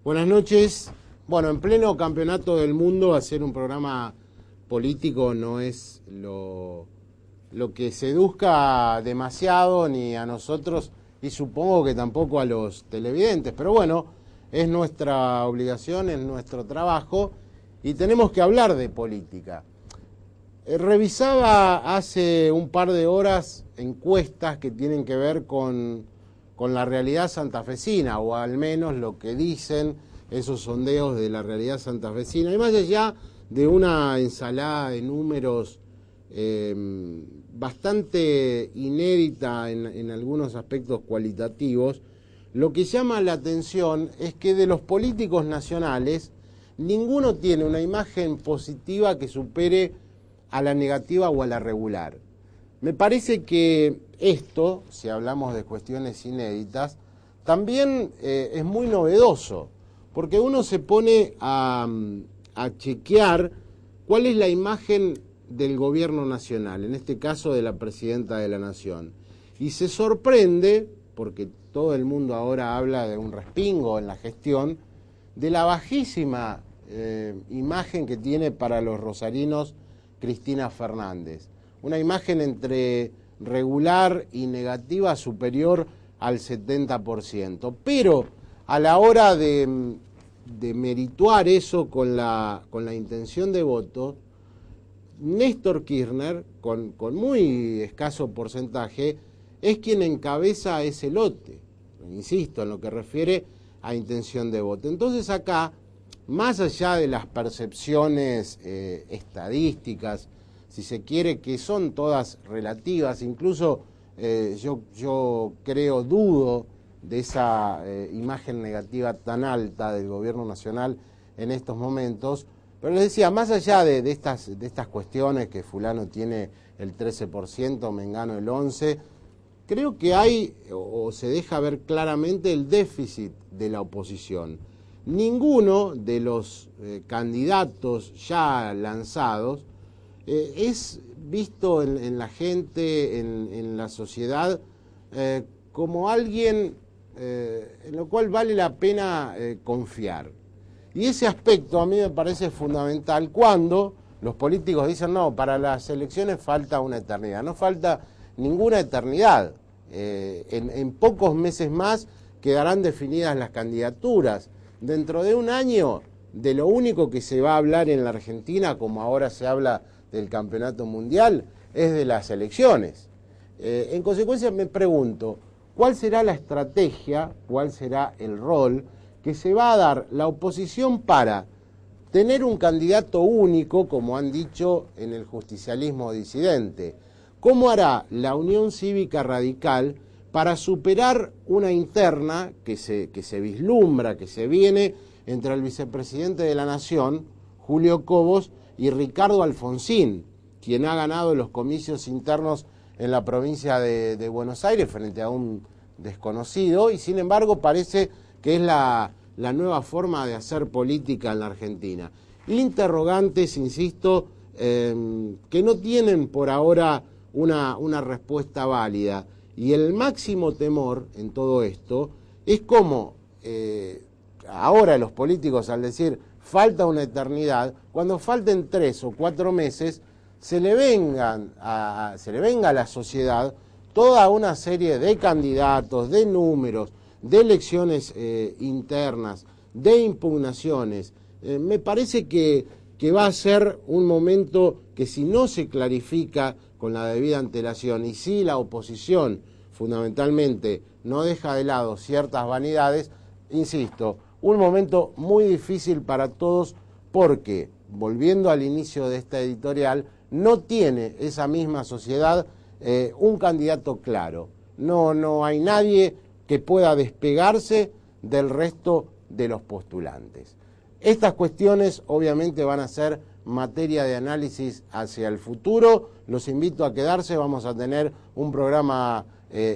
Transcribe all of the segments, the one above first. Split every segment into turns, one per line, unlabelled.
Buenas noches. Bueno, en pleno campeonato del mundo, hacer un programa político no es lo que seduzca demasiado ni a nosotros y supongo que tampoco a los televidentes. Pero bueno, es nuestra obligación, es nuestro trabajo y tenemos que hablar de política. Revisaba hace un par de horas encuestas que tienen que ver con la realidad santafesina, o al menos lo que dicen esos sondeos de la realidad santafesina, y más allá de una ensalada de números bastante inédita en algunos aspectos cualitativos, lo que llama la atención es que de los políticos nacionales, ninguno tiene una imagen positiva que supere a la negativa o a la regular. Me parece que esto, si hablamos de cuestiones inéditas, también es muy novedoso, porque uno se pone a chequear cuál es la imagen del gobierno nacional, en este caso de la presidenta de la Nación, y se sorprende, porque todo el mundo ahora habla de un respingo en la gestión, de la bajísima imagen que tiene para los rosarinos Cristina Fernández. Una imagen entre regular y negativa superior al 70%. Pero a la hora de merituar eso con la intención de voto, Néstor Kirchner, con muy escaso porcentaje, es quien encabeza ese lote, insisto, en lo que refiere a intención de voto. Entonces acá, más allá de las percepciones estadísticas, si se quiere, que son todas relativas, incluso yo dudo de esa imagen negativa tan alta del gobierno nacional en estos momentos, pero les decía, más allá de estas cuestiones, que fulano tiene el 13%, mengano el 11%, creo que hay, o se deja ver claramente, el déficit de la oposición. Ninguno de los candidatos ya lanzados es visto en la gente, en la sociedad, como alguien en lo cual vale la pena confiar. Y ese aspecto a mí me parece fundamental cuando los políticos dicen, no, para las elecciones falta una eternidad. No falta ninguna eternidad. En pocos meses más quedarán definidas las candidaturas. Dentro de un año, de lo único que se va a hablar en la Argentina, como ahora se habla del campeonato mundial, es de las elecciones. En consecuencia me pregunto, ¿cuál será la estrategia, cuál será el rol que se va a dar la oposición para tener un candidato único, como han dicho en el justicialismo disidente? ¿Cómo hará la Unión Cívica Radical para superar una interna que se vislumbra, que se viene entre el vicepresidente de la Nación, Julio Cobos, y Ricardo Alfonsín, quien ha ganado los comicios internos en la provincia de Buenos Aires frente a un desconocido, y sin embargo parece que es la nueva forma de hacer política en la Argentina? Interrogantes, insisto, que no tienen por ahora una respuesta válida. Y el máximo temor en todo esto es cómo ahora los políticos, al decir falta una eternidad, cuando falten 3 o 4 meses, se le venga a la sociedad toda una serie de candidatos, de números, de elecciones internas, de impugnaciones. Me parece que va a ser un momento que, si no se clarifica con la debida antelación y si la oposición fundamentalmente no deja de lado ciertas vanidades, insisto, un momento muy difícil para todos, porque, volviendo al inicio de esta editorial, no tiene esa misma sociedad un candidato claro. No hay nadie que pueda despegarse del resto de los postulantes. Estas cuestiones obviamente van a ser materia de análisis hacia el futuro. Los invito a quedarse, vamos a tener un programa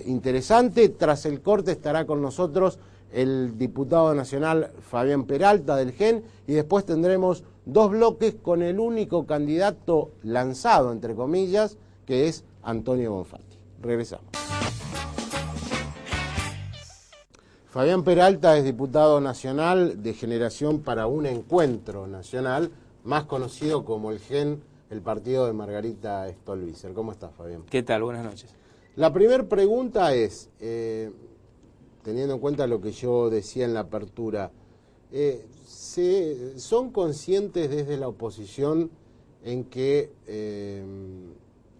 interesante. Tras el corte estará con nosotros el diputado nacional Fabián Peralta del GEN, y después tendremos 2 bloques con el único candidato lanzado, entre comillas, que es Antonio Bonfatti. Regresamos. Fabián Peralta es diputado nacional de Generación para un Encuentro Nacional, más conocido como el GEN, el partido de Margarita Stolbizer. ¿Cómo estás, Fabián?
¿Qué tal? Buenas noches.
La primera pregunta es, teniendo en cuenta lo que yo decía en la apertura, ¿son conscientes desde la oposición en que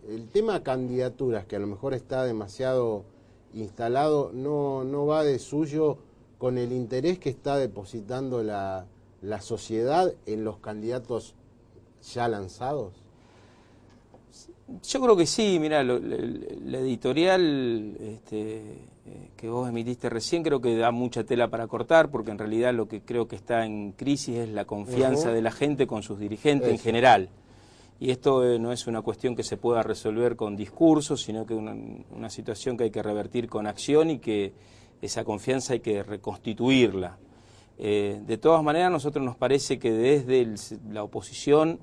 el tema candidaturas, que a lo mejor está demasiado instalado, no va de suyo con el interés que está depositando la sociedad en los candidatos ya lanzados?
Yo creo que sí, mirá, la editorial que vos emitiste recién creo que da mucha tela para cortar, porque en realidad lo que creo que está en crisis es la confianza de la gente con sus dirigentes en general. Y esto no es una cuestión que se pueda resolver con discursos, sino que una situación que hay que revertir con acción y que esa confianza hay que reconstituirla. De todas maneras, a nosotros nos parece que desde la oposición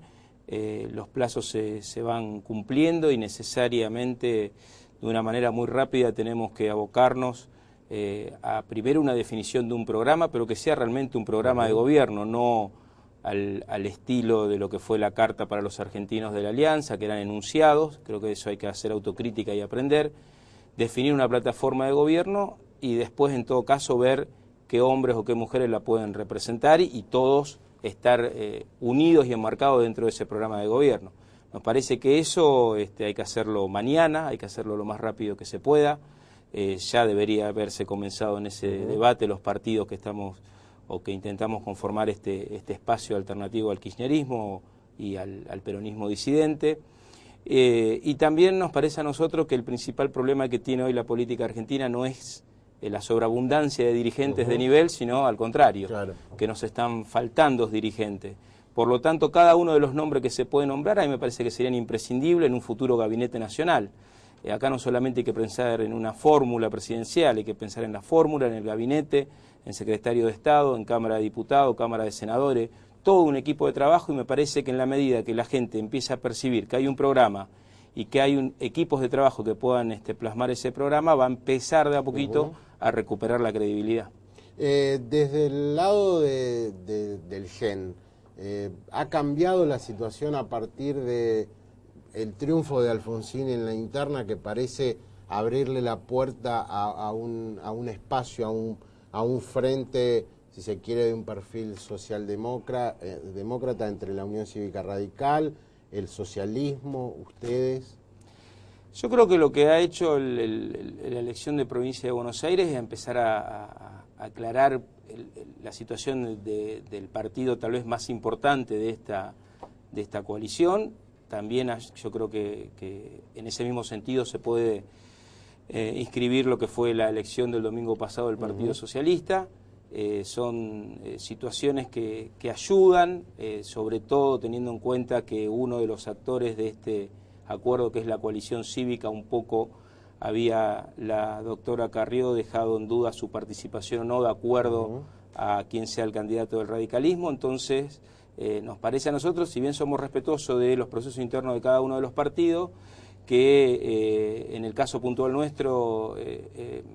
los plazos se van cumpliendo y necesariamente de una manera muy rápida tenemos que abocarnos a primero una definición de un programa, pero que sea realmente un programa de gobierno, no al estilo de lo que fue la Carta para los Argentinos de la Alianza, que eran enunciados. Creo que eso hay que hacer autocrítica y aprender, definir una plataforma de gobierno y después en todo caso ver qué hombres o qué mujeres la pueden representar y todos estar unidos y enmarcados dentro de ese programa de gobierno. Nos parece que eso hay que hacerlo mañana, hay que hacerlo lo más rápido que se pueda. Ya debería haberse comenzado en ese debate los partidos que estamos o que intentamos conformar este espacio alternativo al kirchnerismo y al peronismo disidente. Y también nos parece a nosotros que el principal problema que tiene hoy la política argentina no es la sobreabundancia de dirigentes de nivel, sino al contrario, que nos están faltando dirigentes. Por lo tanto, cada uno de los nombres que se puede nombrar, a mí me parece que serían imprescindibles en un futuro gabinete nacional. Acá no solamente hay que pensar en una fórmula presidencial, hay que pensar en la fórmula, en el gabinete, en secretario de Estado, en Cámara de Diputados, Cámara de Senadores, todo un equipo de trabajo, y me parece que en la medida que la gente empiece a percibir que hay un programa y que hay equipos de trabajo que puedan plasmar ese programa, va a empezar de a poquito a recuperar la credibilidad.
Desde el lado del GEN, ¿ha cambiado la situación a partir de el triunfo de Alfonsín en la interna, que parece abrirle la puerta a un espacio, a un frente, si se quiere, de un perfil socialdemócrata entre la Unión Cívica Radical, el socialismo, ustedes?
Yo creo que lo que ha hecho la elección de Provincia de Buenos Aires es empezar a aclarar la situación del partido tal vez más importante de esta coalición. También yo creo que en ese mismo sentido se puede inscribir lo que fue la elección del domingo pasado del Partido Socialista. Son situaciones que ayudan, sobre todo teniendo en cuenta que uno de los actores de este acuerdo, que es la coalición cívica, un poco había la doctora Carrió dejado en duda su participación o no de acuerdo a quien sea el candidato del radicalismo. Entonces nos parece a nosotros, si bien somos respetuosos de los procesos internos de cada uno de los partidos, que en el caso puntual nuestro,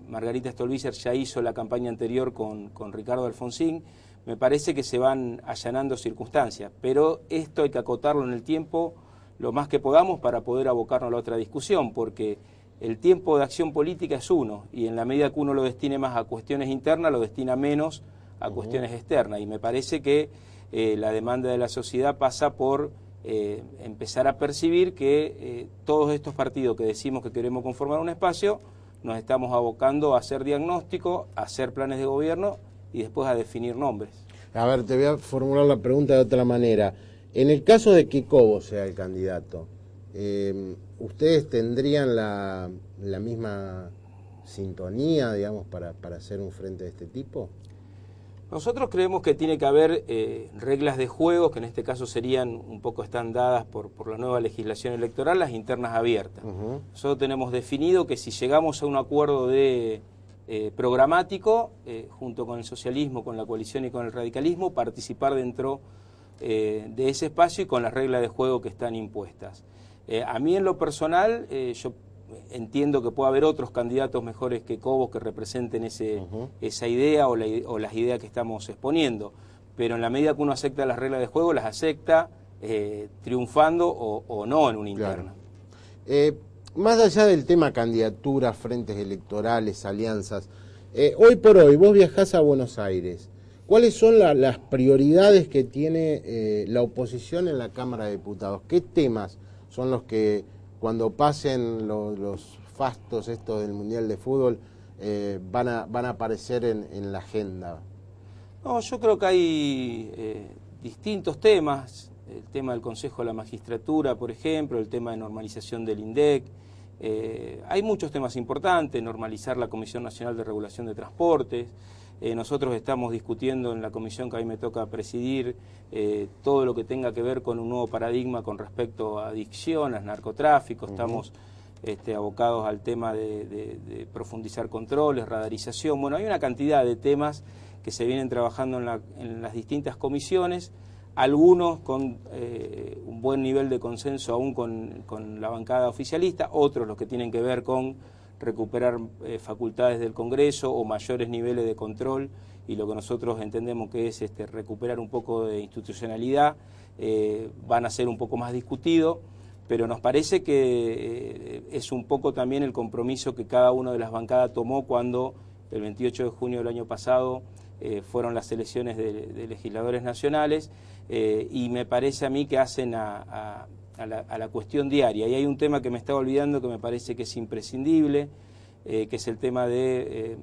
Margarita Stolbizer ya hizo la campaña anterior con Ricardo Alfonsín. Me parece que se van allanando circunstancias, pero esto hay que acotarlo en el tiempo lo más que podamos para poder abocarnos a la otra discusión, porque el tiempo de acción política es uno, y en la medida que uno lo destine más a cuestiones internas, lo destina menos a cuestiones externas, y me parece que la demanda de la sociedad pasa por empezar a percibir que todos estos partidos que decimos que queremos conformar un espacio, nos estamos abocando a hacer diagnóstico, a hacer planes de gobierno y después a definir nombres. A
ver, te voy a formular la pregunta de otra manera. En el caso de que Cobo sea el candidato, ¿ustedes tendrían la misma sintonía, digamos, para hacer un frente de este tipo?
Nosotros creemos que tiene que haber reglas de juego, que en este caso serían un poco están dadas por la nueva legislación electoral, las internas abiertas. Nosotros tenemos definido que si llegamos a un acuerdo programático, junto con el socialismo, con la coalición y con el radicalismo, participar dentro de ese espacio y con las reglas de juego que están impuestas. A mí en lo personal, yo entiendo que puede haber otros candidatos mejores que Cobos que representen esa idea o las ideas que estamos exponiendo, pero en la medida que uno acepta las reglas de juego, las acepta triunfando o no en una interna.
Claro. Más allá del tema candidaturas, frentes electorales, alianzas, hoy por hoy vos viajás a Buenos Aires. ¿Cuáles son las prioridades que tiene la oposición en la Cámara de Diputados? ¿Qué temas son los que cuando pasen los fastos estos del Mundial de Fútbol van a aparecer en la agenda?
No, yo creo que hay distintos temas, el tema del Consejo de la Magistratura, por ejemplo, el tema de normalización del INDEC. Hay muchos temas importantes, normalizar la Comisión Nacional de Regulación de Transportes. Nosotros estamos discutiendo en la comisión que a mí me toca presidir todo lo que tenga que ver con un nuevo paradigma con respecto a adicción, al narcotráfico. Estamos abocados al tema de profundizar controles, radarización. Bueno, hay una cantidad de temas que se vienen trabajando en las distintas comisiones, algunos con un buen nivel de consenso aún con la bancada oficialista, otros los que tienen que ver con recuperar facultades del Congreso o mayores niveles de control, y lo que nosotros entendemos que es recuperar un poco de institucionalidad, van a ser un poco más discutidos, pero nos parece que es un poco también el compromiso que cada una de las bancadas tomó cuando el 28 de junio del año pasado fueron las elecciones de legisladores nacionales, y me parece a mí que hacen a la cuestión diaria. Y hay un tema que me estaba olvidando que me parece que es imprescindible, que es el tema de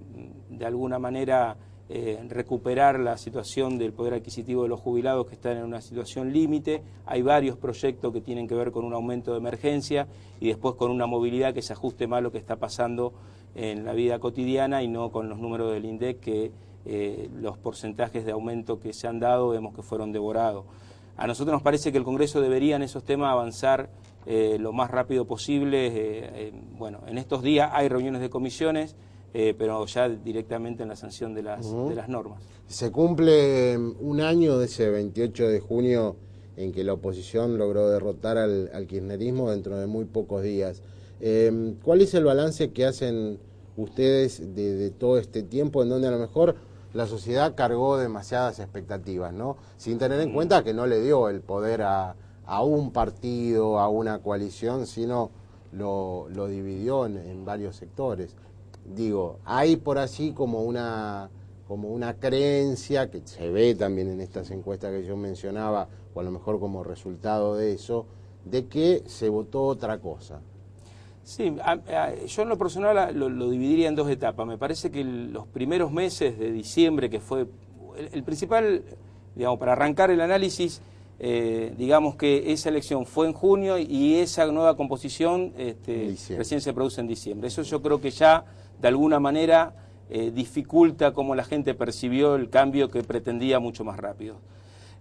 alguna manera, recuperar la situación del poder adquisitivo de los jubilados que están en una situación límite. Hay varios proyectos que tienen que ver con un aumento de emergencia y después con una movilidad que se ajuste más a lo que está pasando en la vida cotidiana y no con los números del INDEC que los porcentajes de aumento que se han dado vemos que fueron devorados. A nosotros nos parece que el Congreso debería en esos temas avanzar lo más rápido posible. Bueno, en estos días hay reuniones de comisiones, pero ya directamente en la sanción de las normas. Se cumple un año de ese 28 de junio en que la oposición logró derrotar al kirchnerismo dentro de muy pocos días. ¿Cuál es el balance que hacen ustedes de todo este tiempo en donde a lo mejor la sociedad cargó demasiadas expectativas, ¿no? Sin tener en cuenta que no le dio el poder a un partido, a una coalición, sino lo dividió en varios sectores? Digo, hay por así como una creencia que se ve también en estas encuestas que yo mencionaba, o a lo mejor como resultado de eso, de que se votó otra cosa. Sí, yo en lo personal lo dividiría en dos etapas. Me parece que los primeros meses de diciembre, que fue el principal, digamos, para arrancar el análisis, digamos que esa elección fue en junio y esa nueva composición recién se produce en diciembre. Eso yo creo que ya, de alguna manera, dificulta cómo la gente percibió el cambio que pretendía mucho más rápido.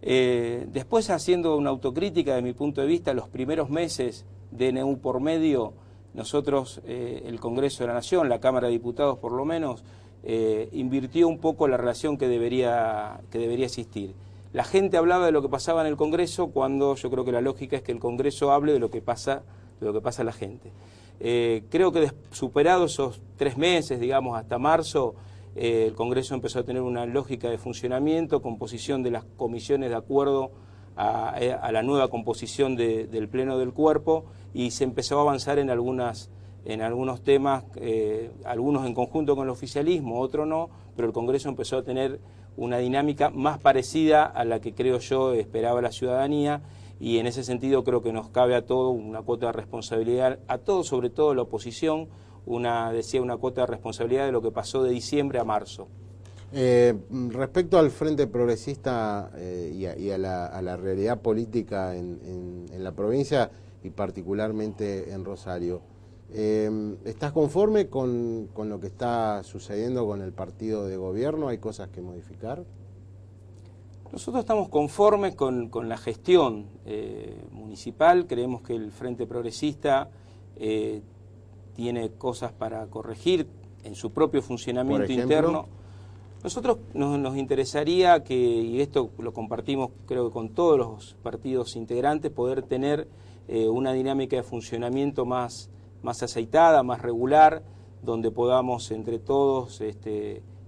Después, haciendo una autocrítica de mi punto de vista, los primeros meses de DNU por medio, nosotros, el Congreso de la Nación, la Cámara de Diputados por lo menos, invirtió un poco la relación que debería existir. La gente hablaba de lo que pasaba en el Congreso cuando yo creo que la lógica es que el Congreso hable de lo que pasa a la gente. Creo que superados esos 3 meses, digamos, hasta marzo, el Congreso empezó a tener una lógica de funcionamiento, composición de las comisiones de acuerdo a la nueva composición del Pleno del Cuerpo, y se empezó a avanzar en algunos temas, algunos en conjunto con el oficialismo, otros no, pero el Congreso empezó a tener una dinámica más parecida a la que creo yo esperaba la ciudadanía, y en ese sentido creo que nos cabe a todos una cuota de responsabilidad, a todos, sobre todo la oposición, una cuota de responsabilidad de lo que pasó de diciembre a marzo. Respecto al Frente Progresista y a la realidad política en la provincia y particularmente en Rosario, ¿estás conforme con lo que está sucediendo con el partido de gobierno? ¿Hay cosas que modificar? Nosotros estamos conformes con la gestión municipal. Creemos que el Frente Progresista tiene cosas para corregir en su propio funcionamiento interno. Nosotros nos interesaría que, y esto lo compartimos creo que con todos los partidos integrantes, poder tener una dinámica de funcionamiento más más aceitada, más regular, donde podamos entre todos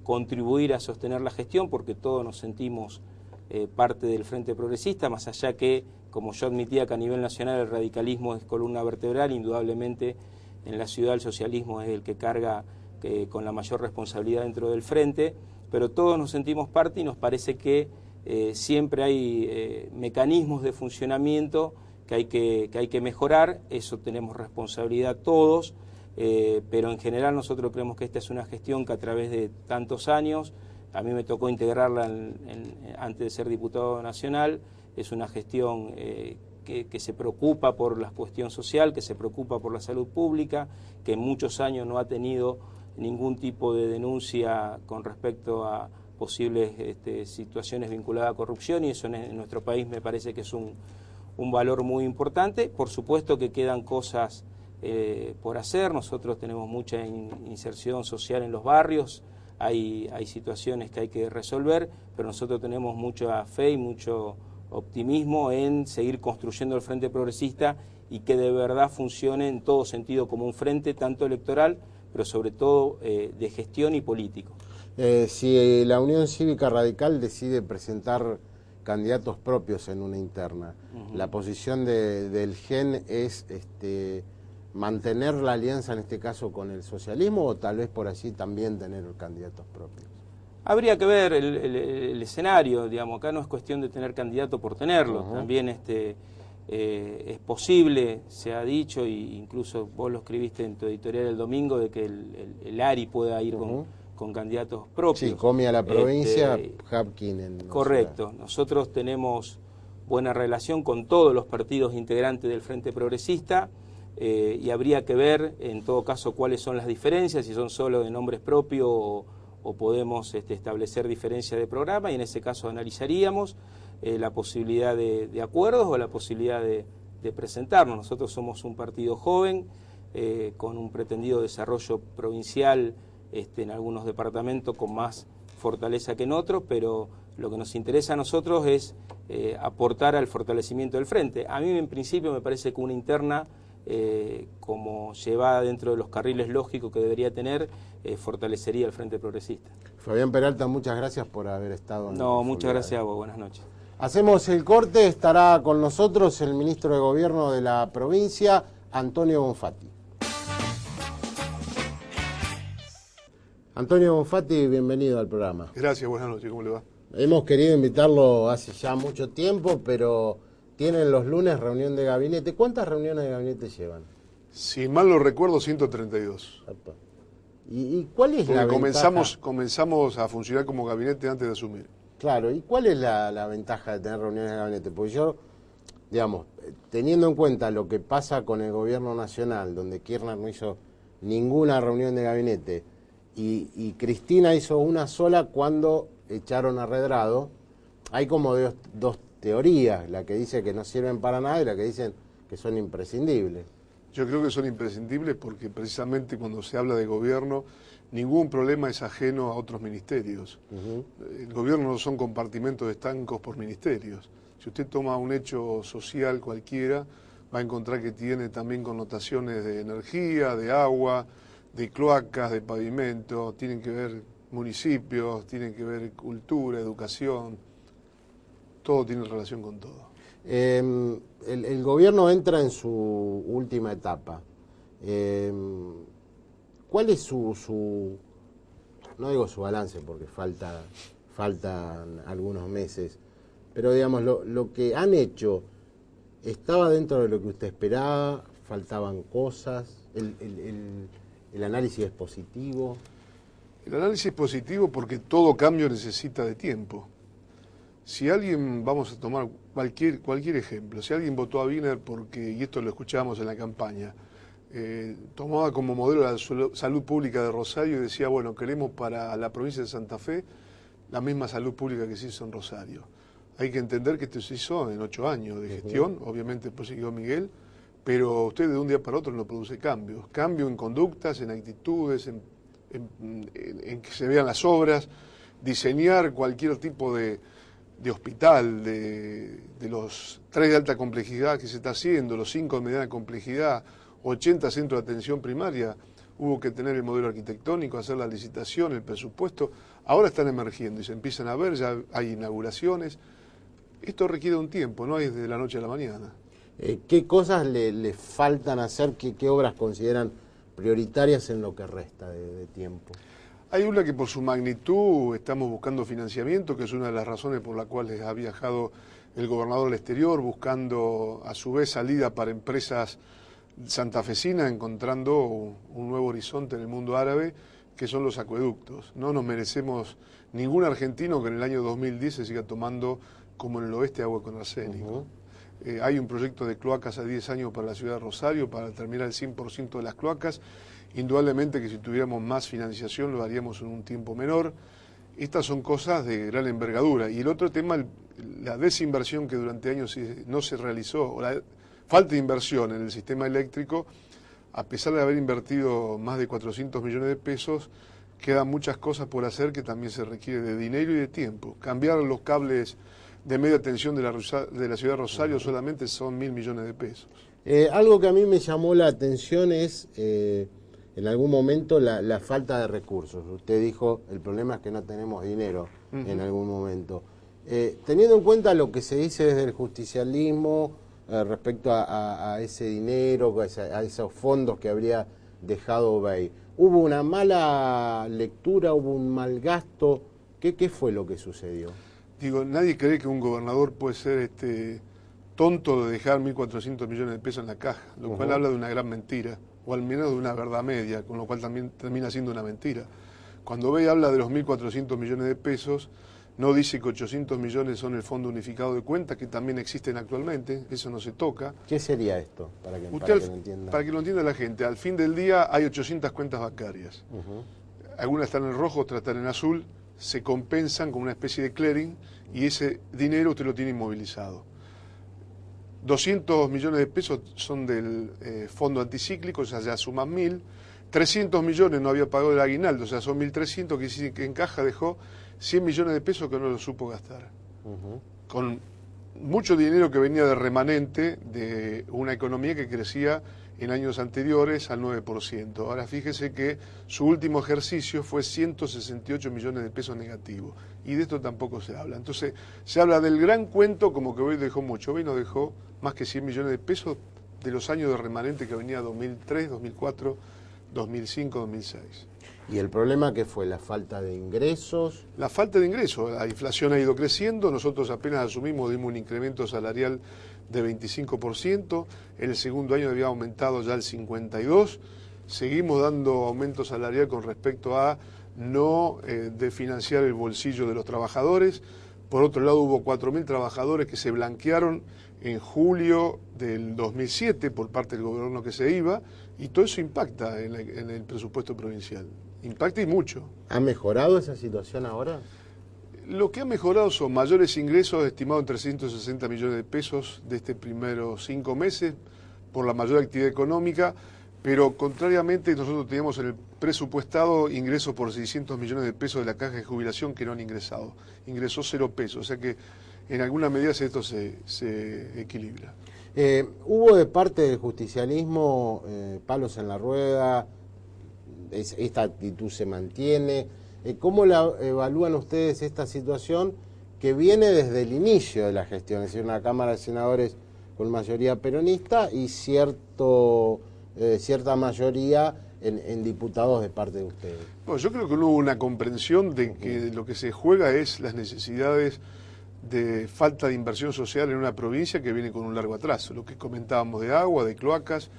contribuir a sostener la gestión, porque todos nos sentimos parte del Frente Progresista, más allá que, como yo admitía, que a nivel nacional el radicalismo es columna vertebral, indudablemente en la ciudad el socialismo es el que carga con la mayor responsabilidad dentro del Frente, pero todos nos sentimos parte y nos parece que siempre hay mecanismos de funcionamiento que hay que mejorar. Eso tenemos responsabilidad todos, pero en general nosotros creemos que esta es una gestión que a través de tantos años, a mí me tocó integrarla antes de ser diputado nacional, es una gestión que se preocupa por la cuestión social, que se preocupa por la salud pública, que en muchos años no ha tenido ningún tipo de denuncia con respecto a posibles situaciones vinculadas a corrupción, y eso en nuestro país me parece que es un valor muy importante. Por supuesto que quedan cosas por hacer, nosotros tenemos mucha inserción social en los barrios, hay situaciones que hay que resolver, pero nosotros tenemos mucha fe y mucho optimismo en seguir construyendo el Frente Progresista y que de verdad funcione en todo sentido como un frente, tanto electoral, pero sobre todo de gestión y político.
Si la Unión Cívica Radical decide presentar candidatos propios en una interna, la posición del GEN es mantener la alianza en este caso con el socialismo, o tal vez por allí también tener candidatos propios.
Habría que ver el escenario, digamos, acá no es cuestión de tener candidato por tenerlo, también es posible, se ha dicho, e incluso vos lo escribiste en tu editorial el domingo, de que el ARI pueda ir con candidatos propios.
Sí, Comia a la provincia, Hapkin en la
correcto, ciudad. Nosotros tenemos buena relación con todos los partidos integrantes del Frente Progresista, y habría que ver en todo caso cuáles son las diferencias, si son solo de nombres propios o podemos establecer diferencias de programa, y en ese caso analizaríamos la posibilidad de acuerdos o la posibilidad de presentarnos. Nosotros somos un partido joven, con un pretendido desarrollo provincial en algunos departamentos con más fortaleza que en otros, pero lo que nos interesa a nosotros es aportar al fortalecimiento del Frente. A mí en principio me parece que una interna, como llevada dentro de los carriles lógicos que debería tener, fortalecería el Frente Progresista.
Fabián Peralta, muchas gracias por haber estado en
muchas gracias a vos, buenas noches.
Hacemos el corte, estará con nosotros el ministro de Gobierno de la provincia, Antonio Bonfatti. Antonio Bonfatti, bienvenido al programa.
Gracias, buenas noches, ¿cómo le va?
Hemos querido invitarlo hace ya mucho tiempo, pero tienen los lunes reunión de gabinete. ¿Cuántas reuniones de gabinete llevan?
Si mal no recuerdo, 132.
¿Y cuál es la
ventaja? Comenzamos a funcionar como gabinete antes de asumir.
Claro, ¿y cuál es la ventaja de tener reuniones de gabinete? Porque yo, digamos, teniendo en cuenta lo que pasa con el gobierno nacional, donde Kirchner no hizo ninguna reunión de gabinete, y Cristina hizo una sola cuando echaron a Redrado, hay como dos teorías, la que dice que no sirven para nada y la que dicen que son imprescindibles.
Yo creo que son imprescindibles porque precisamente cuando se habla de gobierno, ningún problema es ajeno a otros ministerios. El gobierno no son compartimentos estancos por ministerios. Si usted toma un hecho social cualquiera, va a encontrar que tiene también connotaciones de energía, de agua, de cloacas, de pavimento, tienen que ver municipios, tienen que ver cultura, educación, todo tiene relación con todo.
El gobierno entra en su última etapa. ¿Cuál es su no digo su balance porque faltan algunos meses, pero digamos, lo que han hecho, ¿estaba dentro de lo que usted esperaba? ¿Faltaban cosas? ¿El análisis es positivo?
El análisis es positivo porque todo cambio necesita de tiempo. Si alguien, vamos a tomar cualquier ejemplo, si alguien votó a Wiener porque, y esto lo escuchábamos en la campaña, tomaba como modelo la salud pública de Rosario y decía, bueno, queremos para la provincia de Santa Fe la misma salud pública que se hizo en Rosario. Hay que entender que esto se hizo en 8 años de gestión, obviamente después siguió Miguel, pero usted de un día para otro no produce cambios. Cambio en conductas, en actitudes, en que se vean las obras, diseñar cualquier tipo de hospital, de los 3 de alta complejidad que se está haciendo, los 5 de mediana complejidad, 80 centros de atención primaria, hubo que tener el modelo arquitectónico, hacer la licitación, el presupuesto. Ahora están emergiendo y se empiezan a ver, ya hay inauguraciones. Esto requiere un tiempo, no es de la noche a la mañana.
¿Qué cosas le faltan hacer? ¿Qué obras consideran prioritarias en lo que resta de tiempo?
Hay una que por su magnitud estamos buscando financiamiento, que es una de las razones por las cuales ha viajado el gobernador al exterior, buscando a su vez salida para empresas santafesinas, encontrando un nuevo horizonte en el mundo árabe, que son los acueductos. No nos merecemos ningún argentino que en el año 2010 se siga tomando, como en el oeste, agua con arsénico. Hay un proyecto de cloacas a 10 años para la ciudad de Rosario, para terminar el 100% de las cloacas. Indudablemente que si tuviéramos más financiación lo haríamos en un tiempo menor. Estas son cosas de gran envergadura. Y el otro tema, la desinversión que durante años no se realizó, o la falta de inversión en el sistema eléctrico, a pesar de haber invertido más de 400 millones de pesos, quedan muchas cosas por hacer que también se requiere de dinero y de tiempo. Cambiar los cables de media tensión de la ciudad de Rosario solamente son 1.000 millones de pesos.
Algo que a mí me llamó la atención es, en algún momento, la falta de recursos. Usted dijo, el problema es que no tenemos dinero en algún momento. Teniendo en cuenta lo que se dice desde el justicialismo respecto a ese dinero, a esos fondos que habría dejado Bey, ¿hubo una mala lectura, hubo un mal gasto? ¿Qué fue lo que sucedió?
Digo, nadie cree que un gobernador puede ser tonto de dejar 1.400 millones de pesos en la caja, lo cual habla de una gran mentira, o al menos de una verdad media, con lo cual también termina siendo una mentira. Cuando Bey habla de los 1.400 millones de pesos, no dice que 800 millones son el Fondo Unificado de Cuentas, que también existen actualmente, eso no se toca.
¿Qué sería esto? Para que lo entienda.
Para que lo entienda la gente, al fin del día hay 800 cuentas bancarias. Algunas están en rojo, otras están en azul, se compensan con una especie de clearing y ese dinero usted lo tiene inmovilizado. 200 millones de pesos son del fondo anticíclico, o sea, ya suman 1.000. 300 millones no había pagado el aguinaldo, o sea, son 1.300, que sí, que en caja dejó 100 millones de pesos que no lo supo gastar. Con mucho dinero que venía de remanente de una economía que crecía en años anteriores al 9%. Ahora fíjese que su último ejercicio fue 168 millones de pesos negativos. Y de esto tampoco se habla. Entonces, se habla del gran cuento como que Bey dejó mucho. Bey no dejó más que 100 millones de pesos de los años de remanente que venía 2003, 2004, 2005, 2006.
¿Y el problema qué fue? ¿La falta de ingresos?
La falta de ingresos. La inflación ha ido creciendo. Nosotros apenas asumimos, dimos un incremento salarial de 25%. En el segundo año había aumentado ya el 52%. Seguimos dando aumento salarial con respecto a no desfinanciar el bolsillo de los trabajadores. Por otro lado, hubo 4.000 trabajadores que se blanquearon en julio del 2007 por parte del gobierno que se iba, y todo eso impacta en el presupuesto provincial. Impacta y mucho.
¿Ha mejorado esa situación ahora?
Lo que ha mejorado son mayores ingresos, estimados en 360 millones de pesos de este primeros 5 meses, por la mayor actividad económica, pero contrariamente nosotros teníamos en el presupuestado ingresos por 600 millones de pesos de la caja de jubilación que no han ingresado. Ingresó 0 pesos, o sea que en alguna medida esto se equilibra.
Hubo de parte del justicialismo palos en la rueda, esta actitud se mantiene. ¿Cómo la evalúan ustedes esta situación que viene desde el inicio de la gestión? Es decir, una Cámara de Senadores con mayoría peronista y cierta mayoría en diputados de parte de ustedes.
Bueno, yo creo que no hubo una comprensión de que lo que se juega es las necesidades de falta de inversión social en una provincia que viene con un largo atraso. Lo que comentábamos de agua, de cloacas,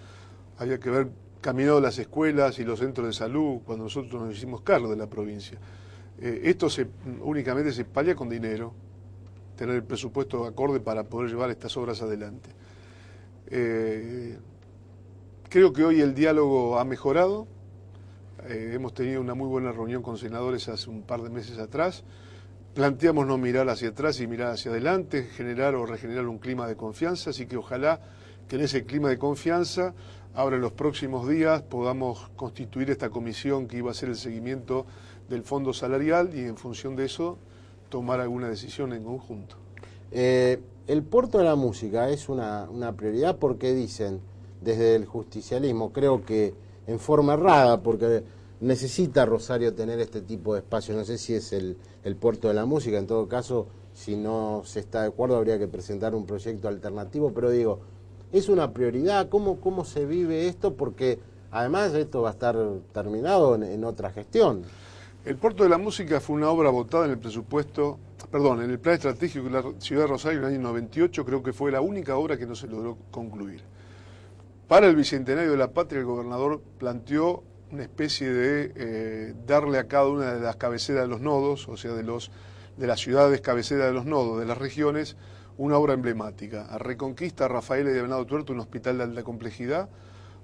había que haber caminado las escuelas y los centros de salud cuando nosotros nos hicimos cargo de la provincia. Esto únicamente se palla con dinero, tener el presupuesto acorde para poder llevar estas obras adelante. Creo que hoy el diálogo ha mejorado. Hemos tenido una muy buena reunión con senadores hace un par de meses atrás. Planteamos no mirar hacia atrás y mirar hacia adelante, generar o regenerar un clima de confianza, así que ojalá que en ese clima de confianza ahora en los próximos días podamos constituir esta comisión que iba a hacer el seguimiento del fondo salarial y en función de eso tomar alguna decisión en conjunto.
El puerto de la música es una prioridad porque dicen, desde el justicialismo, creo que en forma errada, porque necesita Rosario tener este tipo de espacios. No sé si es el puerto de la música, en todo caso, si no se está de acuerdo habría que presentar un proyecto alternativo, pero digo, es una prioridad. ¿Cómo se vive esto? Porque además esto va a estar terminado en otra gestión.
El Puerto de la Música fue una obra votada en el presupuesto, perdón, en el plan estratégico de la ciudad de Rosario en el año 98, creo que fue la única obra que no se logró concluir. Para el Bicentenario de la Patria, el gobernador planteó una especie de darle a cada una de las cabeceras de los nodos, o sea, de las ciudades cabeceras de los nodos, de las regiones, una obra emblemática. A Reconquista, a Rafaela y de Venado Tuerto, un hospital de alta complejidad.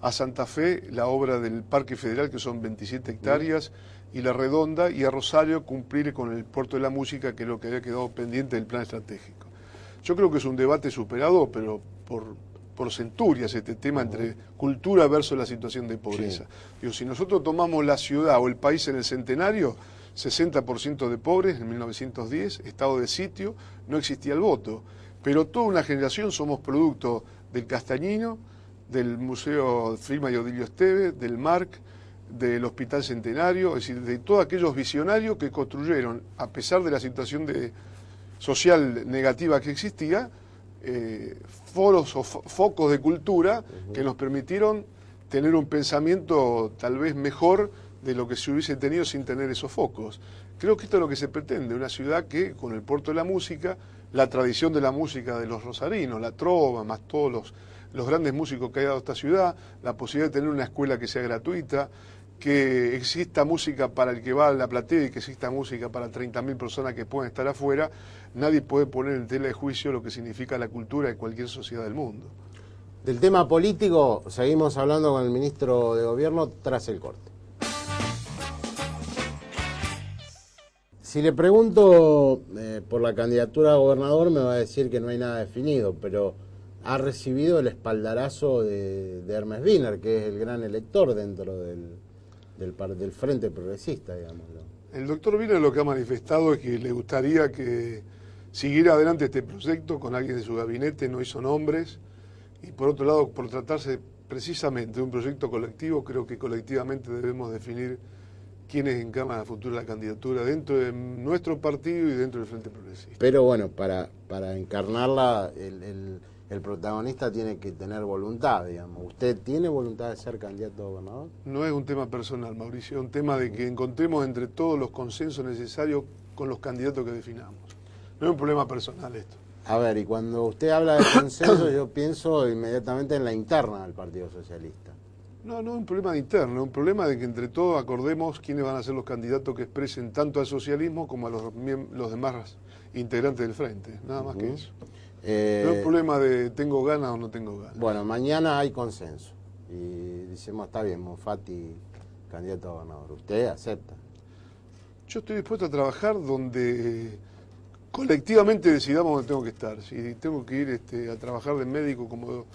A Santa Fe, la obra del Parque Federal, que son 27 hectáreas, y La Redonda, y a Rosario cumplir con el Puerto de la Música, que es lo que había quedado pendiente del plan estratégico. Yo creo que es un debate superado, pero por centurias este tema entre cultura versus la situación de pobreza. Sí. Digo, si nosotros tomamos la ciudad o el país en el centenario, 60% de pobres en 1910, estado de sitio, no existía el voto. Pero toda una generación somos producto del Castañino, del Museo Frima y Odilio Esteve, del MARC, del Hospital Centenario, es decir, de todos aquellos visionarios que construyeron, a pesar de la situación social negativa que existía, foros o focos de cultura que nos permitieron tener un pensamiento tal vez mejor de lo que se hubiese tenido sin tener esos focos. Creo que esto es lo que se pretende, una ciudad que con el Puerto de la Música, la tradición de la música de los rosarinos, la trova, más todos los grandes músicos que ha dado esta ciudad, la posibilidad de tener una escuela que sea gratuita, que exista música para el que va a la platea y que exista música para 30.000 personas que pueden estar afuera, nadie puede poner en tela de juicio lo que significa la cultura de cualquier sociedad del mundo.
Del tema político, seguimos hablando con el ministro de Gobierno tras el corte. Si le pregunto por la candidatura a gobernador, me va a decir que no hay nada definido, pero ha recibido el espaldarazo de Hermes Wiener, que es el gran elector dentro del Frente Progresista, digámoslo.
El doctor Wiener lo que ha manifestado es que le gustaría que siguiera adelante este proyecto con alguien de su gabinete, no hizo nombres, y por otro lado, por tratarse precisamente de un proyecto colectivo, creo que colectivamente debemos definir quiénes encarnan a futuro la candidatura dentro de nuestro partido y dentro del Frente Progresista.
Pero bueno, para encarnarla, el protagonista tiene que tener voluntad, digamos. ¿Usted tiene voluntad de ser candidato a gobernador?
No es un tema personal, Mauricio, es un tema de que encontremos entre todos los consensos necesarios con los candidatos que definamos. No es un problema personal esto.
A ver, y cuando usted habla de consenso, yo pienso inmediatamente en la interna del Partido Socialista.
No es un problema de interno, es un problema de que entre todos acordemos quiénes van a ser los candidatos que expresen tanto al socialismo como a los demás integrantes del Frente, nada más que eso. No es un problema de tengo ganas o no tengo ganas.
Bueno, mañana hay consenso y decimos, está bien, Monfatti, candidato a gobernador. ¿Usted acepta?
Yo estoy dispuesto a trabajar donde colectivamente decidamos dónde tengo que estar. Si tengo que ir a trabajar de médico como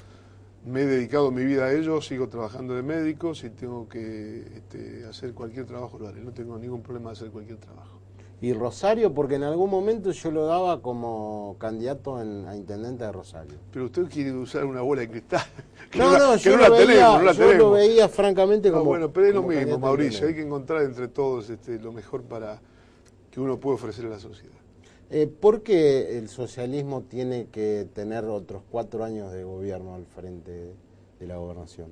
me he dedicado mi vida a ello, sigo trabajando de médico. Si tengo que hacer cualquier trabajo, lo haré. No tengo ningún problema de hacer cualquier trabajo.
¿Y Rosario? Porque en algún momento yo lo daba como candidato a intendente de Rosario.
Pero usted quiere usar una bola de cristal.
Yo lo veía francamente como...
bueno, pero es lo mismo, Mauricio. Hay que encontrar entre todos lo mejor para que uno pueda ofrecer a la sociedad.
¿Por qué el socialismo tiene que tener otros 4 años de gobierno al frente de la gobernación?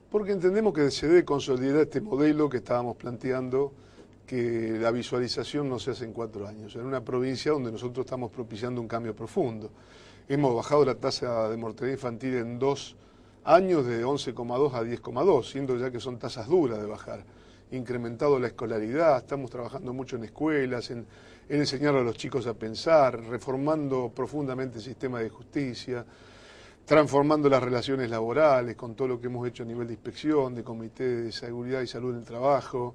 Porque entendemos que se debe consolidar este modelo que estábamos planteando, que la visualización no se hace en 4 años. En una provincia donde nosotros estamos propiciando un cambio profundo. Hemos bajado la tasa de mortalidad infantil en 2 años de 11,2 a 10,2, siendo ya que son tasas duras de bajar. Incrementado la escolaridad, estamos trabajando mucho en escuelas, en enseñar a los chicos a pensar, reformando profundamente el sistema de justicia, transformando las relaciones laborales con todo lo que hemos hecho a nivel de inspección, de comité de seguridad y salud en el trabajo.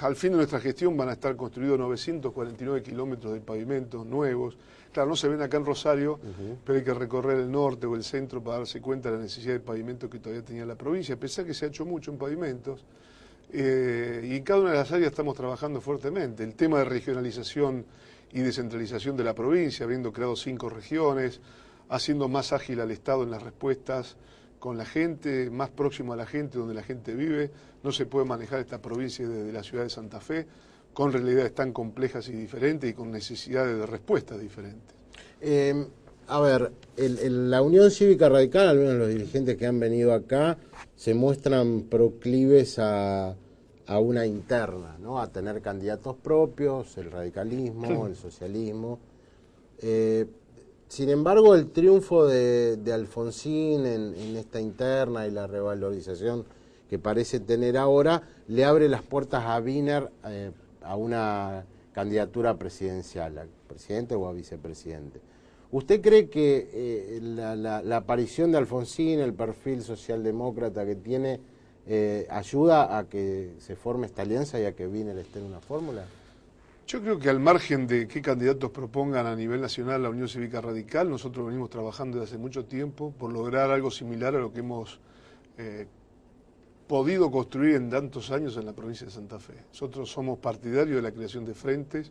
Al fin de nuestra gestión van a estar construidos 949 kilómetros de pavimentos nuevos. Claro, no se ven acá en Rosario, pero hay que recorrer el norte o el centro para darse cuenta de la necesidad de pavimentos que todavía tenía la provincia, a pesar que se ha hecho mucho en pavimentos. Y en cada una de las áreas estamos trabajando fuertemente. El tema de regionalización y descentralización de la provincia, habiendo creado 5 regiones, haciendo más ágil al Estado en las respuestas con la gente, más próximo a la gente, donde la gente vive. No se puede manejar esta provincia desde la ciudad de Santa Fe, con realidades tan complejas y diferentes y con necesidades de respuestas diferentes.
A ver, la Unión Cívica Radical, al menos los dirigentes que han venido acá, se muestran proclives a una interna, ¿no? A tener candidatos propios, el radicalismo, el socialismo. Sin embargo, el triunfo de Alfonsín en esta interna y la revalorización que parece tener ahora, le abre las puertas a Wiener a una candidatura presidencial, a presidente o a vicepresidente. ¿Usted cree que la aparición de Alfonsín, el perfil socialdemócrata que tiene, ayuda a que se forme esta alianza y a que Wiener esté en una fórmula?
Yo creo que al margen de qué candidatos propongan a nivel nacional la Unión Cívica Radical, nosotros venimos trabajando desde hace mucho tiempo por lograr algo similar a lo que hemos podido construir en tantos años en la provincia de Santa Fe. Nosotros somos partidarios de la creación de frentes.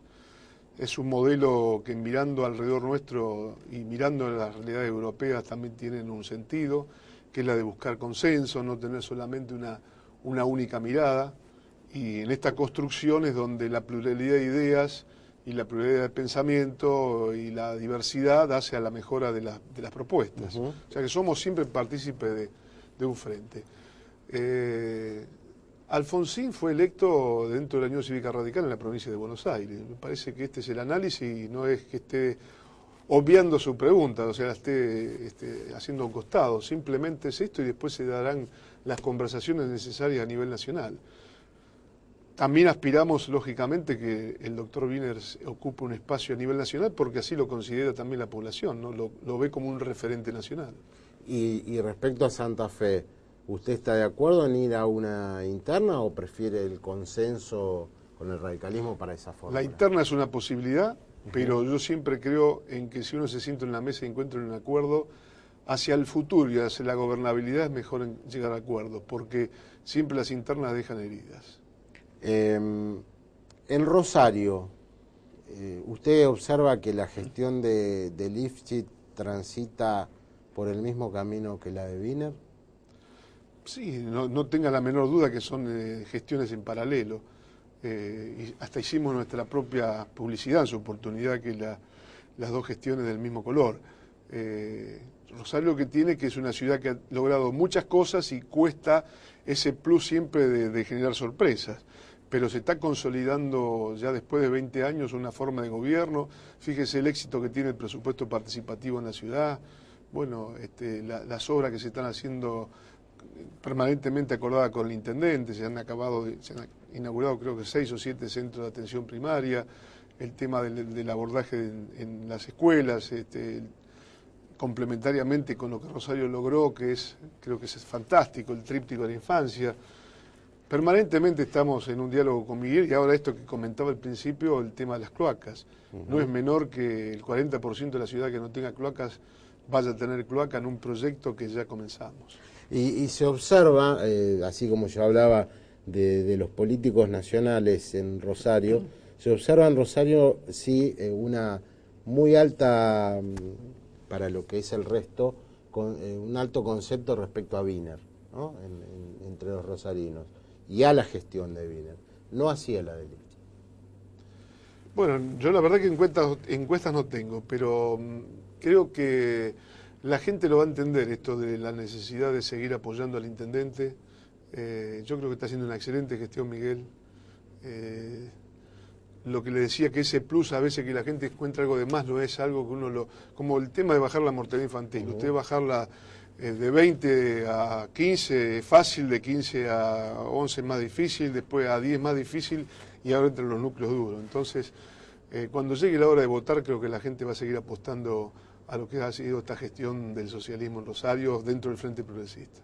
Es un modelo que mirando alrededor nuestro y mirando las realidades europeas también tienen un sentido, que es la de buscar consenso, no tener solamente una única mirada. Y en esta construcción es donde la pluralidad de ideas y la pluralidad de pensamiento y la diversidad hace a la mejora de las propuestas. O sea que somos siempre partícipes de un frente. Alfonsín fue electo dentro de la Unión Cívica Radical en la provincia de Buenos Aires. Me parece que este es el análisis y no es que esté obviando su pregunta, o sea, la esté haciendo a un costado. Simplemente es esto y después se darán las conversaciones necesarias a nivel nacional. También aspiramos, lógicamente, que el doctor Wiener ocupe un espacio a nivel nacional porque así lo considera también la población, ¿no? Lo ve como un referente nacional.
Y respecto a Santa Fe, ¿usted está de acuerdo en ir a una interna o prefiere el consenso con el radicalismo para esa forma?
La interna es una posibilidad, pero yo siempre creo en que si uno se sienta en la mesa y encuentra un acuerdo, hacia el futuro y hacia la gobernabilidad es mejor llegar a acuerdos, porque siempre las internas dejan heridas.
En Rosario, ¿usted observa que la gestión de Lifchit transita por el mismo camino que la de Wiener?
Sí, no tenga la menor duda que son gestiones en paralelo. Y hasta hicimos nuestra propia publicidad en su oportunidad, que las dos gestiones del mismo color. Rosario, que tiene que es una ciudad que ha logrado muchas cosas y cuesta ese plus siempre de generar sorpresas, pero se está consolidando ya después de 20 años una forma de gobierno. Fíjese el éxito que tiene el presupuesto participativo en la ciudad, bueno, las obras que se están haciendo permanentemente acordadas con el intendente, se han inaugurado creo que 6 o 7 centros de atención primaria, el tema del abordaje en las escuelas, complementariamente con lo que Rosario logró, creo que es fantástico, el tríptico de la infancia. Permanentemente estamos en un diálogo con Miguel y ahora esto que comentaba al principio, el tema de las cloacas. No es menor que el 40% de la ciudad que no tenga cloacas vaya a tener cloaca en un proyecto que ya comenzamos.
Y se observa, así como yo hablaba de los políticos nacionales en Rosario, se observa en Rosario sí una muy alta, para lo que es el resto, un alto concepto respecto a Wiener, ¿no? Entre los rosarinos, y a la gestión de Wiener, no hacía la de Lifchit.
Bueno, yo la verdad que encuestas no tengo, pero creo que la gente lo va a entender, esto de la necesidad de seguir apoyando al intendente. Yo creo que está haciendo una excelente gestión Miguel. Lo que le decía, que ese plus a veces que la gente encuentra algo de más, no es algo que uno como el tema de bajar la mortalidad infantil. Usted bajarla de 20 a 15 es fácil, de 15 a 11 es más difícil, después a 10 es más difícil y ahora entre los núcleos duros. Entonces, cuando llegue la hora de votar, creo que la gente va a seguir apostando a lo que ha sido esta gestión del socialismo en Rosario dentro del Frente Progresista.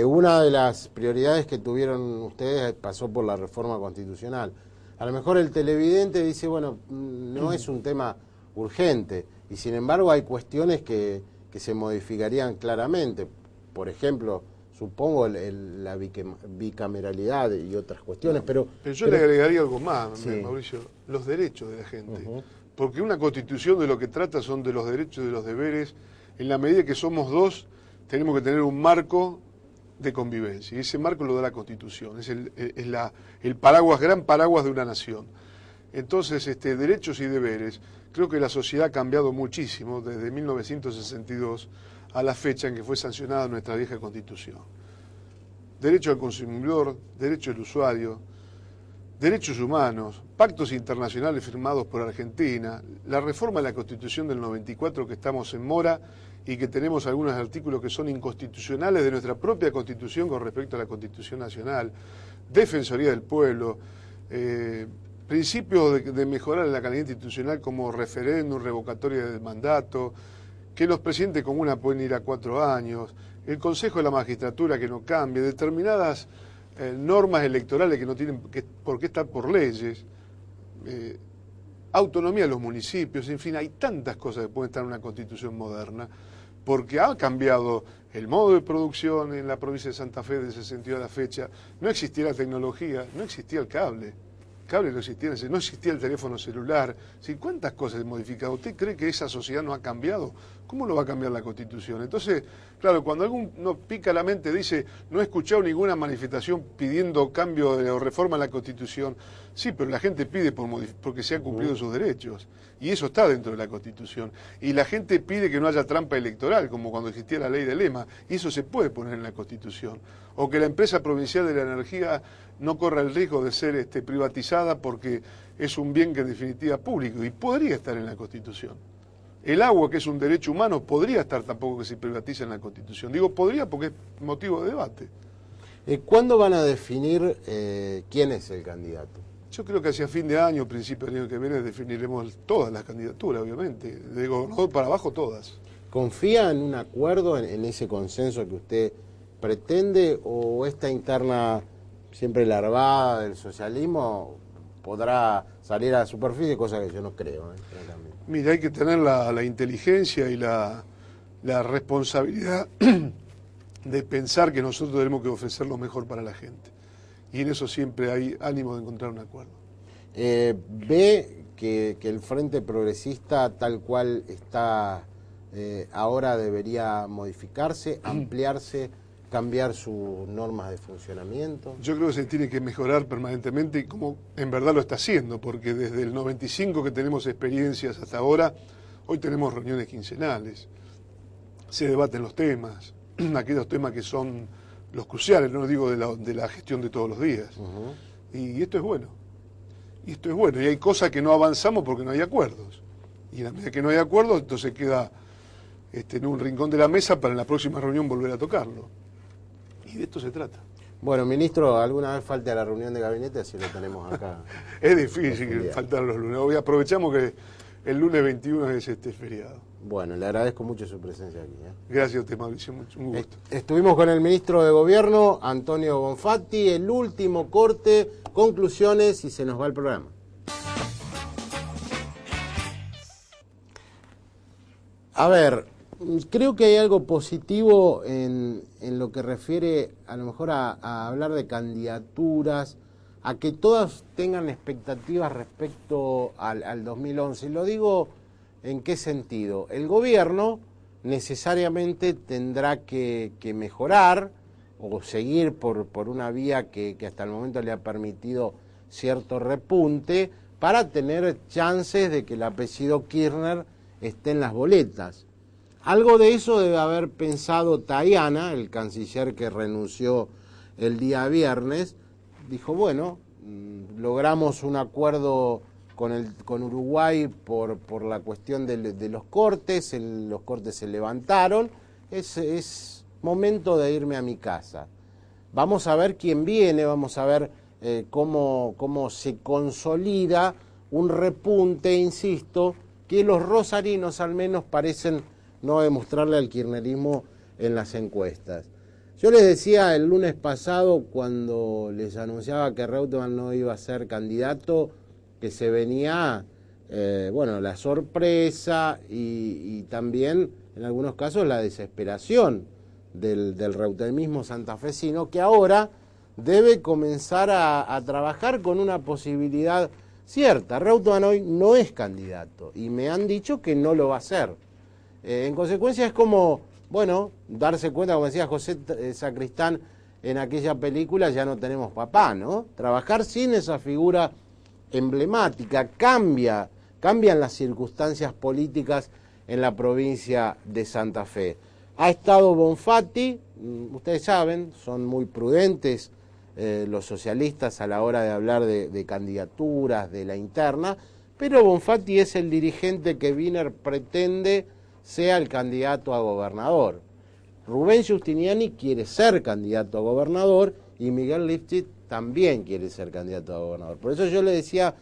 Una de las prioridades que tuvieron ustedes pasó por la reforma constitucional. A lo mejor el televidente dice, bueno, no es un tema urgente, y sin embargo hay cuestiones que se modificarían claramente. Por ejemplo, supongo la bicameralidad y otras cuestiones, pero
yo le agregaría algo más,
sí,
Mauricio, los derechos de la gente. Porque una constitución de lo que trata son de los derechos y de los deberes En la medida que somos dos, tenemos que tener un marco de convivencia, y ese marco lo da la Constitución, es el paraguas, gran paraguas de una nación. Entonces, derechos y deberes, creo que la sociedad ha cambiado muchísimo desde 1962 a la fecha en que fue sancionada nuestra vieja Constitución. Derecho al consumidor, derecho del usuario, derechos humanos, pactos internacionales firmados por Argentina, la reforma de la Constitución del 94 que estamos en mora y que tenemos algunos artículos que son inconstitucionales de nuestra propia Constitución con respecto a la Constitución Nacional, Defensoría del Pueblo, principios de mejorar la calidad institucional como referéndum, revocatoria del mandato, que los presidentes comunas pueden ir a 4 años, el Consejo de la Magistratura que no cambie, determinadas normas electorales que no tienen por qué estar por leyes, autonomía de los municipios, en fin, hay tantas cosas que pueden estar en una Constitución moderna, porque ha cambiado el modo de producción en la provincia de Santa Fe desde ese sentido a la fecha, no existía la tecnología, no existía el cable no existía, no existía el teléfono celular, ¿sí? ¿Cuántas cosas he modificado? ¿Usted cree que esa sociedad no ha cambiado? ¿Cómo lo va a cambiar la Constitución? Entonces, claro, cuando alguno pica la mente, dice, no he escuchado ninguna manifestación pidiendo cambio o reforma en la Constitución, sí, pero la gente pide porque se han cumplido sus derechos, y eso está dentro de la Constitución, y la gente pide que no haya trampa electoral, como cuando existía la ley de Lema, y eso se puede poner en la Constitución, o que la empresa provincial de la energía no corra el riesgo de ser privatizada porque es un bien que en definitiva es público y podría estar en la Constitución. El agua, que es un derecho humano, podría estar tampoco que se privatice en la Constitución. Digo podría porque es motivo de debate.
¿Cuándo van a definir quién es el candidato?
Yo creo que hacia fin de año, principio del año que viene, definiremos todas las candidaturas, obviamente. De gobernador para abajo, todas.
¿Confía en un acuerdo, en ese consenso que usted pretende, o esta interna siempre larvada del socialismo podrá salir a la superficie, cosa que yo no creo, francamente?
Mira, hay que tener la inteligencia y la responsabilidad de pensar que nosotros tenemos que ofrecer lo mejor para la gente. Y en eso siempre hay ánimo de encontrar un acuerdo.
¿Ve que el Frente Progresista tal cual está ahora debería modificarse, ampliarse, cambiar sus normas de funcionamiento?
Yo creo que se tiene que mejorar permanentemente y como en verdad lo está haciendo, porque desde el 95 que tenemos experiencias hasta ahora, hoy tenemos reuniones quincenales, se debaten los temas, aquellos temas que son los cruciales, no digo de la gestión de todos los días. Y esto es bueno. Y esto es bueno. Y hay cosas que no avanzamos porque no hay acuerdos. Y en la medida que no hay acuerdos, entonces queda en un rincón de la mesa para en la próxima reunión volver a tocarlo. Y de esto se trata.
Bueno, ministro, alguna vez falte a la reunión de gabinete, así lo tenemos acá.
Es difícil faltar los lunes. Hoy aprovechamos que el lunes 21 es feriado.
Bueno, le agradezco mucho su presencia aquí.
Gracias a usted, Mauricio, un gusto.
Estuvimos con el ministro de Gobierno, Antonio Bonfatti, el último corte, conclusiones y se nos va el programa. A ver, creo que hay algo positivo en lo que refiere a lo mejor a hablar de candidaturas, a que todas tengan expectativas respecto al 2011. Lo digo, ¿en qué sentido? El gobierno necesariamente tendrá que mejorar o seguir por una vía que hasta el momento le ha permitido cierto repunte para tener chances de que el apellido Kirchner esté en las boletas. Algo de eso debe haber pensado Tajana, el canciller que renunció el día viernes. Dijo, bueno, logramos un acuerdo con Uruguay por la cuestión de los cortes, los cortes se levantaron, es momento de irme a mi casa. Vamos a ver quién viene, vamos a ver cómo se consolida un repunte, insisto, que los rosarinos al menos parecen no demostrarle al kirchnerismo en las encuestas. Yo les decía el lunes pasado, cuando les anunciaba que Reutemann no iba a ser candidato, que se venía, la sorpresa y también, en algunos casos, la desesperación del reutemismo santafesino, que ahora debe comenzar a trabajar con una posibilidad cierta. Reutemann hoy no es candidato y me han dicho que no lo va a ser. En consecuencia es como, bueno, darse cuenta, como decía José Sacristán en aquella película, ya no tenemos papá, ¿no? Trabajar sin esa figura emblemática cambian las circunstancias políticas en la provincia de Santa Fe. Ha estado Bonfatti, ustedes saben, son muy prudentes los socialistas a la hora de hablar de candidaturas, de la interna, pero Bonfatti es el dirigente que Wiener pretende sea el candidato a gobernador. Rubén Giustiniani quiere ser candidato a gobernador y Miguel Lifchit también quiere ser candidato a gobernador. Por eso yo le decía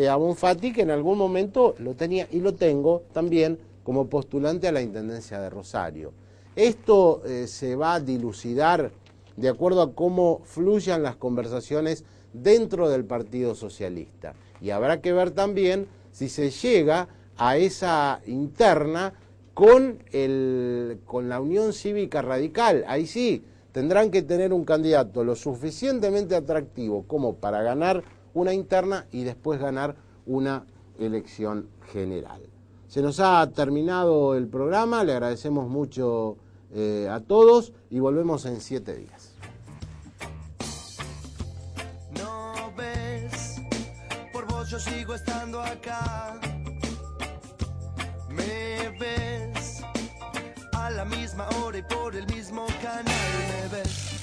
a Bonfatti que en algún momento lo tenía y lo tengo también como postulante a la Intendencia de Rosario. Esto se va a dilucidar de acuerdo a cómo fluyan las conversaciones dentro del Partido Socialista. Y habrá que ver también si se llega a esa interna con la Unión Cívica Radical. Ahí sí, tendrán que tener un candidato lo suficientemente atractivo como para ganar una interna y después ganar una elección general. Se nos ha terminado el programa, le agradecemos mucho a todos y volvemos en 7 días.
No ves, por vos yo sigo estando acá. Me ves a la misma hora y por el mismo canal. Me ves